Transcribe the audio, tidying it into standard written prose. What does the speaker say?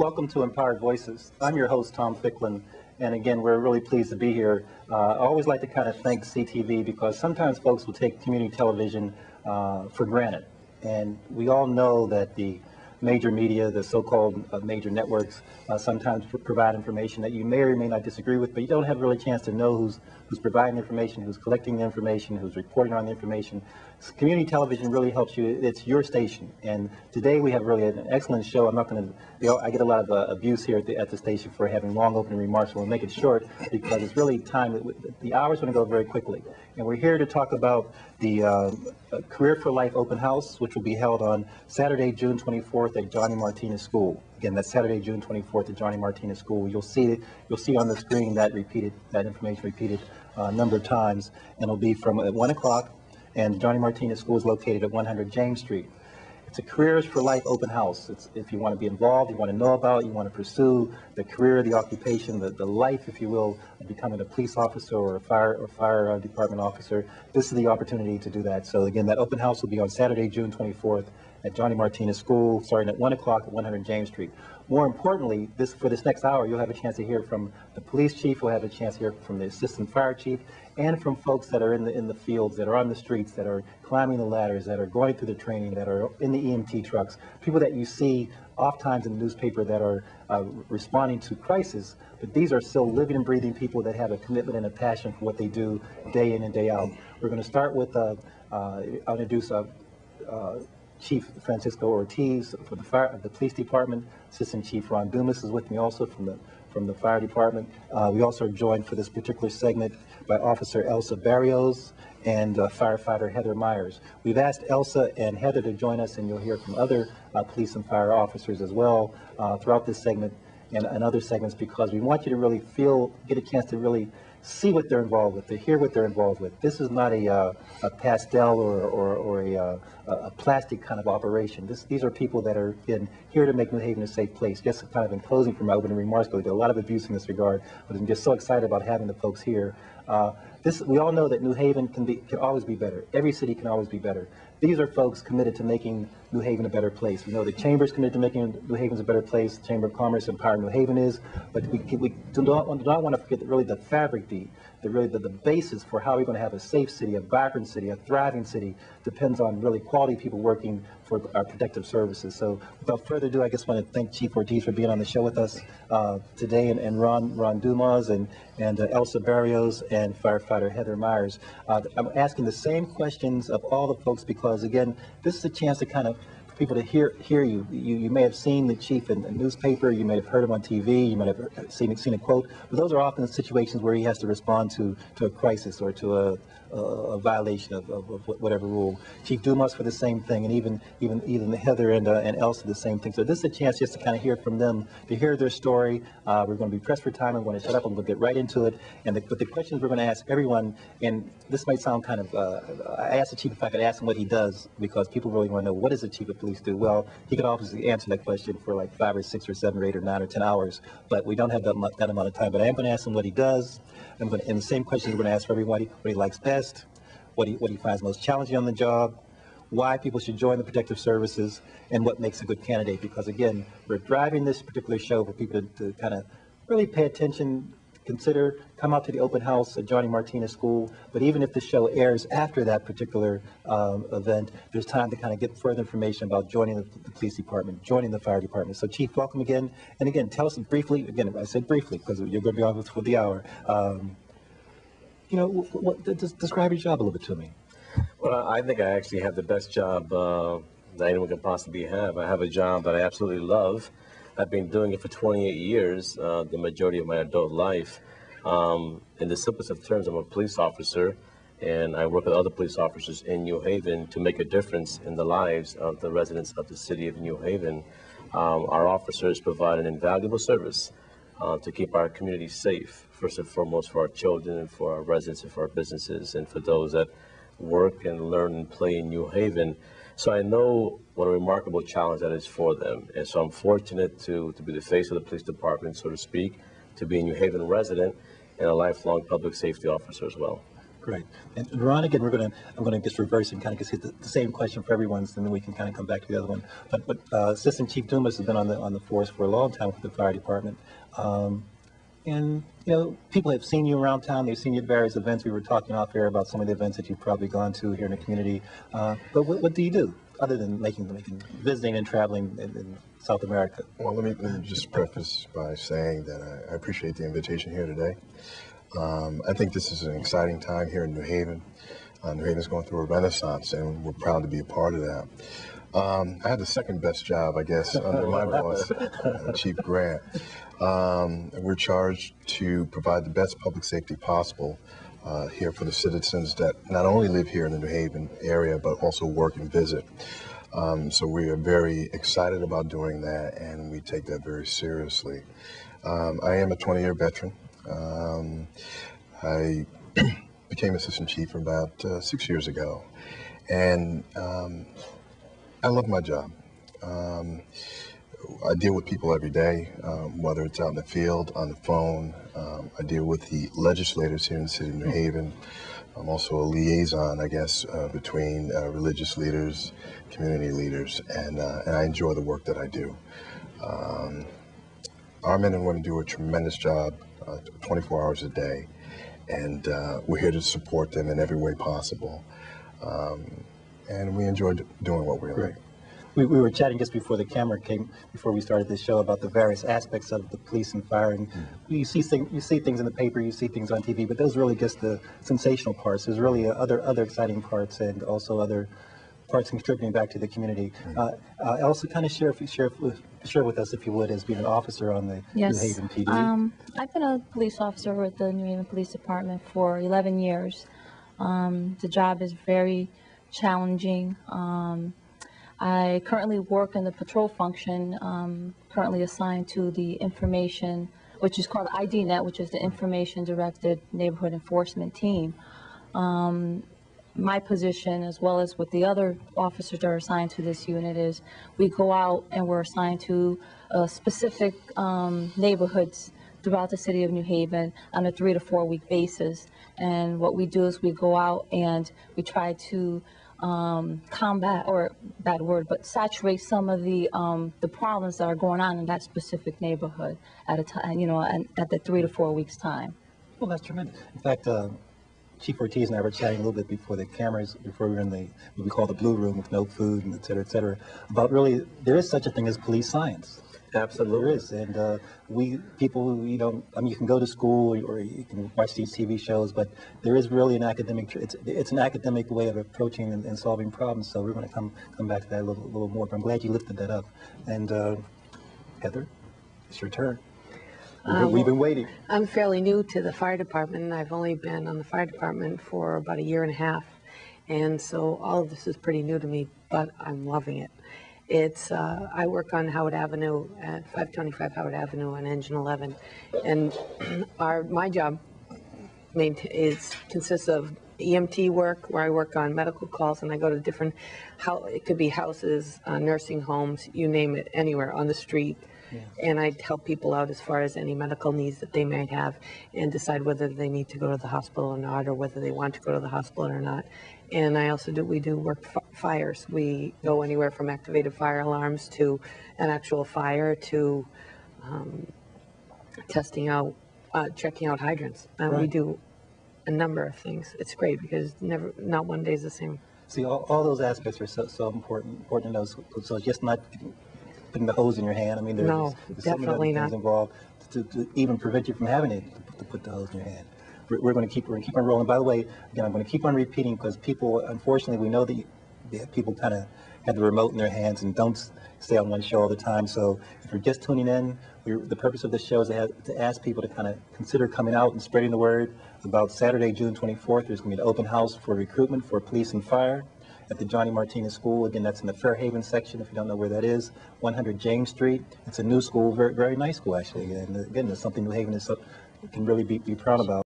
Welcome to Empowered Voices. I'm your host, Tom Ficklin, and again, we're really pleased to be here. I always like to kind of thank CTV because sometimes folks will take community television for granted, and we all know that the major media, the so-called major networks, sometimes provide information that you may or may not disagree with, but you don't have really a chance to know who's providing information, who's collecting the information, who's reporting on the information. So community television really helps you. It's your station, and today we have really an excellent show. I'm not going to, I get a lot of abuse here at the station for having long opening remarks. We'll make it short because it's really time. The hour's going to go very quickly, and we're here to talk about the Career for Life Open House, which will be held on Saturday, June 24th at Johnny Martinez School. Again, that's Saturday, June 24th at Johnny Martinez School. You'll see on the screen that information repeated a number of times, and it'll be from at 1 o'clock. And Johnny Martinez School is located at 100 James Street. It's a Careers for Life open house. It's if you want to be involved, you want to know about, you want to pursue the career, the occupation, the life, if you will, of becoming a police officer or a fire department officer. This is the opportunity to do that. So again, that open house will be on Saturday, June 24th at Johnny Martinez School, starting at 1 o'clock at 100 James Street. More importantly, for this next hour, you'll have a chance to hear from the police chief, you'll have a chance to hear from the assistant fire chief, and from folks that are in the fields, that are on the streets, that are climbing the ladders, that are going through the training, that are in the EMT trucks, people that you see oftentimes in the newspaper that are responding to crisis, but these are still living and breathing people that have a commitment and a passion for what they do day in and day out. We're going to start with, I'll introduce Chief Francisco Ortiz for the police department. Assistant Chief Ron Dumas is with me also from the fire department. We also are joined for this particular segment by Officer ELSA BERRIOS and firefighter Heather Meyers. We've asked ELSA and Heather to join us, and you'll hear from other police and fire officers as well throughout this segment and other segments, because we want you to really get a chance to really see what they're involved with, to hear what they're involved with. This is not a pastel or a plastic kind of operation. These are people that are here to make New Haven a safe place. Just kind of in closing from my opening remarks, but we did a lot of abuse in this regard, but I'm just so excited about having the folks here. We all know that New Haven can always be better. Every city can always be better. These are folks committed to making New Haven a better place. We know the Chamber is committed to making New Haven a better place. The Chamber of Commerce and Empower New Haven is, but we do not want to forget that really the fabric, the basis for how we're going to have a safe city, a vibrant city, a thriving city, depends on really quality people working for our protective services. So without further ado, I just want to thank Chief Ortiz for being on the show with us today, and Ron Dumas and ELSA BERRIOS and firefighter Heather Meyers. I'm asking the same questions of all the folks because, again, this is a chance to kind of for people to hear you. You may have seen the chief in a newspaper, you may have heard him on TV, you might have seen a quote, but those are often situations where he has to respond to a crisis or to a violation of whatever rule. Chief Dumas for the same thing, and even Heather and ELSA the same thing. So this is a chance just to kind of hear from them, to hear their story. We're going to be pressed for time. I'm going to shut up and we'll get right into it. But the questions we're going to ask everyone, and this might sound kind of, I asked the chief if I could ask him what he does, because people really want to know, what does the chief of police do? Well, he could obviously answer that question for like 5 or 6 or 7 or 8 or 9 or 10 hours, but we don't have that amount of time. But I am going to ask him what he does. And the same question we're going to ask for everybody: what he likes best, what he finds most challenging on the job, why people should join the protective services, and what makes a good candidate. Because again, we're driving this particular show for people to kind of really pay attention, consider, come out to the open house at Johnny Martinez School. But even if the show airs after that particular event, there's time to kind of get further information about joining the police department, joining the fire department. So Chief, welcome again. And again, tell us briefly, again, I said briefly because you're going to be on for the hour. Describe your job a little bit to me. Well, I think I actually have the best job that anyone can possibly have. I have a job that I absolutely love. I've been doing it for 28 years, the majority of my adult life. In the simplest of terms, I'm a police officer, and I work with other police officers in New Haven to make a difference in the lives of the residents of the city of New Haven. Our officers provide an invaluable service to keep our community safe, first and foremost for our children and for our residents and for our businesses and for those that work and learn and play in New Haven. So I know what a remarkable challenge that is for them. And so I'm fortunate to be the face of the police department, so to speak, to be a New Haven resident and a lifelong public safety officer as well. Great. And Veronica, I'm going to just reverse and kind of just hit the same question for everyone, so then we can kind of come back to the other one. But Assistant Chief Dumas has been on the force for a long time with the fire department. And, you know, people have seen you around town. They've seen you at various events. We were talking off air about some of the events that you've probably gone to here in the community. But what do you do other than visiting and traveling in South America? Well, let me just preface by saying that I appreciate the invitation here today. I think this is an exciting time here in New Haven. New Haven's going through a renaissance, and we're proud to be a part of that. I had the second best job, I guess, under my boss, Chief Grant. We're charged to provide the best public safety possible here for the citizens that not only live here in the New Haven area, but also work and visit. So we are very excited about doing that, and we take that very seriously. I am a 20-year veteran. I became assistant chief about 6 years ago, and I love my job. I deal with people every day, whether it's out in the field, on the phone. I deal with the legislators here in the city of New Haven. I'm also a liaison, I guess, between religious leaders, community leaders, and I enjoy the work that I do. Our men and women do a tremendous job 24 hours a day, and we're here to support them in every way possible. And we enjoy doing what we're doing. We were chatting just before the camera came, before we started this show, about the various aspects of the police and fire. And you see things in the paper, you see things on TV, but those are really just the sensational parts. There's really other exciting parts, and also other parts contributing back to the community. Elsa, kind of share with us, if you would, as being an officer on the New Haven PD. I've been a police officer with the New Haven Police Department for 11 years. The job is very challenging. I currently work in the patrol function, currently assigned to the information, which is called IDNet, which is the Information Directed Neighborhood Enforcement Team. My position, as well as with the other officers that are assigned to this unit, is we go out and we're assigned to specific neighborhoods throughout the city of New Haven on a 3 to 4 week basis. And what we do is we go out and we try to combat, or bad word, but saturate some of the problems that are going on in that specific neighborhood at a time, you know, and at the 3 to 4 weeks time. Well, that's tremendous. In fact, Chief Ortiz and I were chatting a little bit before the cameras, before we were in what we call the blue room with no food and et cetera, about really, there is such a thing as police science. Absolutely. There is, and people, you can go to school or you can watch these TV shows, but there is really an academic, it's an academic way of approaching and solving problems. So we're going to come back to that a little more, but I'm glad you lifted that up. And Heather, it's your turn. We've been waiting. I'm fairly new to the fire department, and I've only been on the fire department for about 1.5 years. And so all of this is pretty new to me, but I'm loving it. I work on Howard Avenue, at 525 Howard Avenue on Engine 11. And my job consists of EMT work, where I work on medical calls, and I go to different, it could be houses, nursing homes, you name it, anywhere on the street. Yeah. And I help people out as far as any medical needs that they might have, and decide whether they need to go to the hospital or not, or whether they want to go to the hospital or not. And I also we do work fires. We go anywhere from activated fire alarms to an actual fire to testing out, checking out hydrants. Right. We do a number of things. It's great because not one day is the same. See, all those aspects are so important to know. So it's just not putting the hose in your hand. I mean, there's definitely so many other things involved to even prevent you from having to put the hose in your hand. We're going to keep on rolling. By the way, again, I'm going to keep on repeating, because people, unfortunately, we know that people kind of have the remote in their hands and don't stay on one show all the time. So if you're just tuning in, the purpose of this show is to ask people to kind of consider coming out and spreading the word about Saturday, June 24th. There's going to be an open house for recruitment for police and fire at the Johnny Martinez School. Again, that's in the Fairhaven section, if you don't know where that is, 100 James Street. It's a new school, very, very nice school, actually. And again, it's something New Haven can really be proud about.